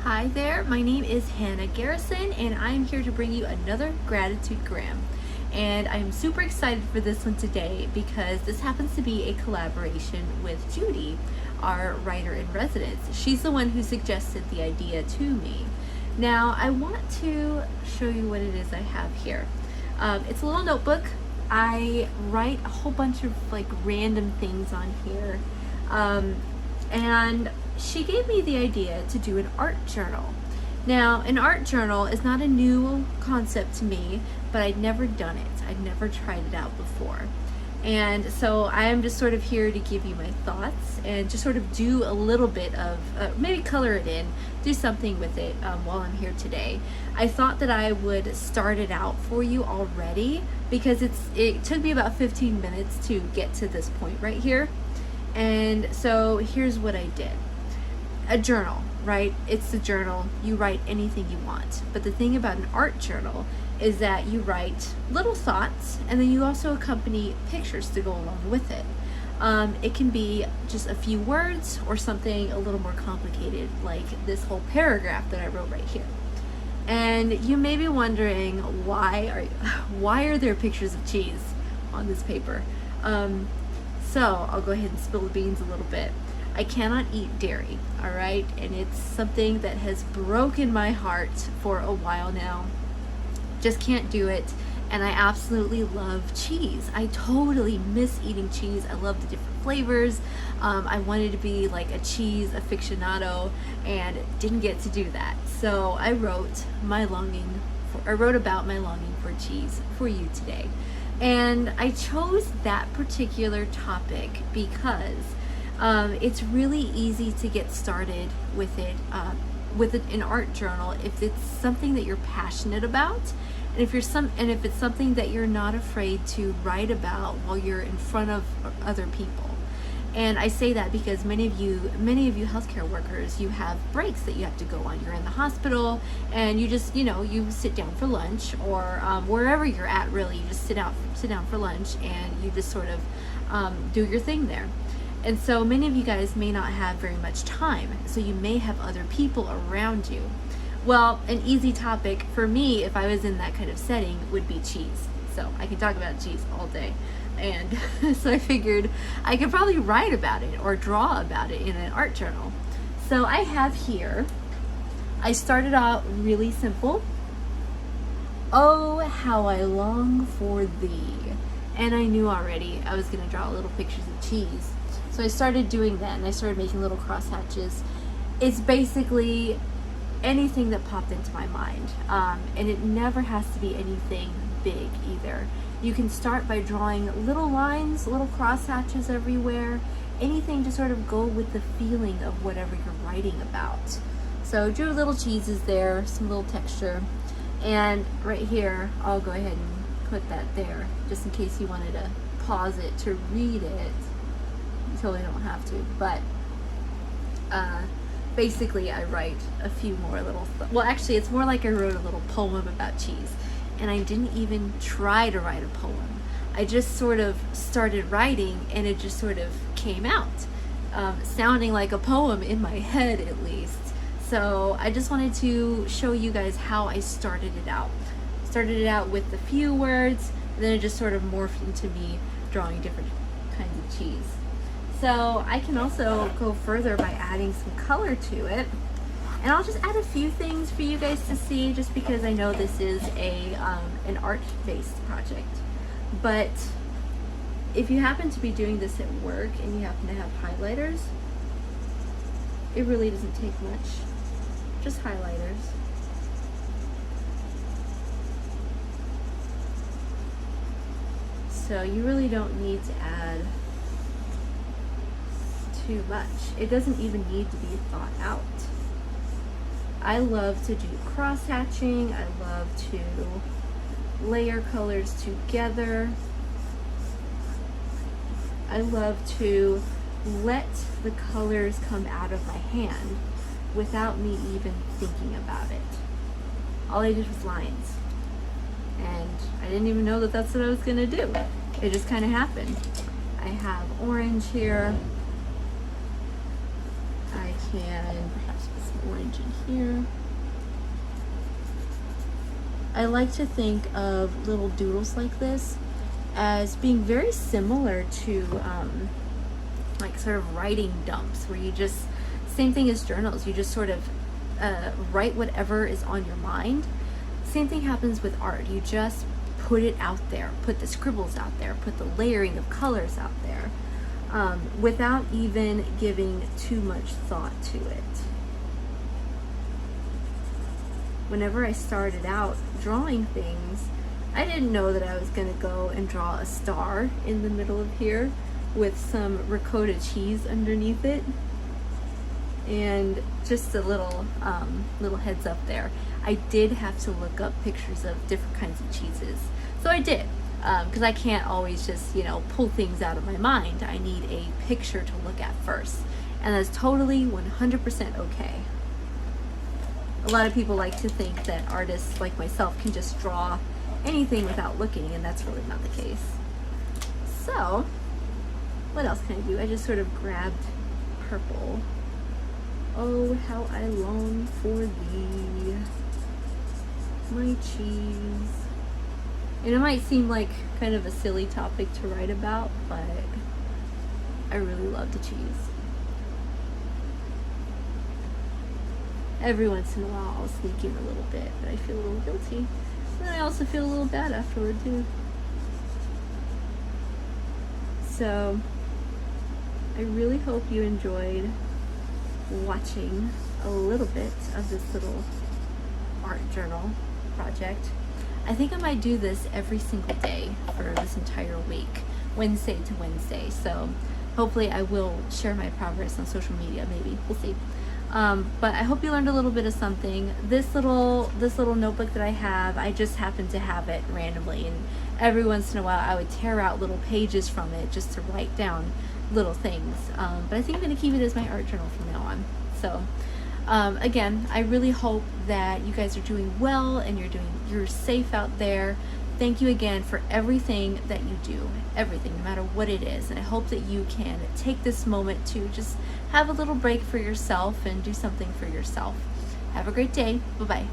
Hi there, my name is Hannah Garrison and I'm here to bring you another Gratitude Gram. And I'm super excited for this one today because this happens to be a collaboration with Judy, our writer in residence. She's the one who suggested the idea to me. Now I want to show you what it is I have here. It's a little notebook. I write a whole bunch of like random things on here. And she gave me the idea to do an art journal. Now, an art journal is not a new concept to me, but I'd never done it. I'd never tried it out before. And so I am just sort of here to give you my thoughts and just sort of do a little bit of, maybe color it in, do something with it while I'm here today. I thought that I would start it out for you already because it took me about 15 minutes to get to this point right here. And so here's what I did. A journal, right? It's a journal. You write anything you want. But the thing about an art journal is that you write little thoughts and then you also accompany pictures to go along with it. It can be just a few words or something a little more complicated, like this whole paragraph that I wrote right here. And you may be wondering, why are there pictures of cheese on this paper? So I'll go ahead and spill the beans a little bit. I cannot eat dairy, all right? And it's something that has broken my heart for a while now. Just can't do it. And I absolutely love cheese. I totally miss eating cheese. I love the different flavors. I wanted to be like a cheese aficionado and didn't get to do that. So I wrote about my longing for cheese for you today. And I chose that particular topic because it's really easy to get started with it, an art journal if it's something that you're passionate about, and if it's something that you're not afraid to write about while you're in front of other people. And I say that because many of you healthcare workers, you have breaks that you have to go on. You're in the hospital and you just, you sit down for lunch or wherever you're at, really, you just sit down for lunch and you just sort of do your thing there. And so many of you guys may not have very much time, so you may have other people around you. Well, an easy topic for me, if I was in that kind of setting, would be cheese. So I can talk about cheese all day. And so I figured I could probably write about it or draw about it in an art journal. So I have here, I started out really simple. Oh, how I long for thee. And I knew already I was gonna draw little pictures of cheese. So I started doing that and I started making little crosshatches. It's basically anything that popped into my mind. And it never has to be anything big either. You can start by drawing little lines, little crosshatches everywhere, anything to sort of go with the feeling of whatever you're writing about. So drew little cheeses there, some little texture. And right here, I'll go ahead and put that there, just in case you wanted to pause it to read it. You totally don't have to, but basically I write a few more little, well actually it's more like I wrote a little poem about cheese. And I didn't even try to write a poem. I just sort of started writing and it just sort of came out, sounding like a poem in my head at least. So I just wanted to show you guys how I started it out. Started it out with a few words, and then it just sort of morphed into me drawing different kinds of cheese. So I can also go further by adding some color to it. And I'll just add a few things for you guys to see, just because I know this is an art-based project. But if you happen to be doing this at work and you happen to have highlighters, it really doesn't take much. Just highlighters. So you really don't need to add too much. It doesn't even need to be thought out. I love to do cross-hatching. I love to layer colors together. I love to let the colors come out of my hand without me even thinking about it. All I did was lines. And I didn't even know that that's what I was gonna do. It just kind of happened. I have orange here. I can perhaps put some orange in here. I like to think of little doodles like this as being very similar to like sort of writing dumps, where you just, same thing as journals, you just sort of write whatever is on your mind. Same thing happens with art. You just put it out there, put the scribbles out there, put the layering of colors out there, without even giving too much thought to it. Whenever I started out drawing things, I didn't know that I was going to go and draw a star in the middle of here with some ricotta cheese underneath it. And just a little heads up there, I did have to look up pictures of different kinds of cheeses. So I did, because I can't always just, pull things out of my mind. I need a picture to look at first. And that's totally 100% okay. A lot of people like to think that artists like myself can just draw anything without looking, and that's really not the case. So, what else can I do? I just sort of grabbed purple. Oh, how I long for thee, my cheese. And it might seem like kind of a silly topic to write about, but I really love the cheese. Every once in a while I'll sneak in a little bit, but I feel a little guilty. And I also feel a little bad afterward too. So, I really hope you enjoyed watching a little bit of this little art journal project. I think I might do this every single day for this entire week, Wednesday to Wednesday. So hopefully I will share my progress on social media, maybe. We'll see. But I hope you learned a little bit of something. This little notebook that I have, I just happened to have it randomly, and every once in a while I would tear out little pages from it just to write down little things. But I think I'm going to keep it as my art journal from now on. So again, I really hope that you guys are doing well and you're safe out there. Thank you again for everything that you do, everything, no matter what it is. And I hope that you can take this moment to just have a little break for yourself and do something for yourself. Have a great day. Bye-bye.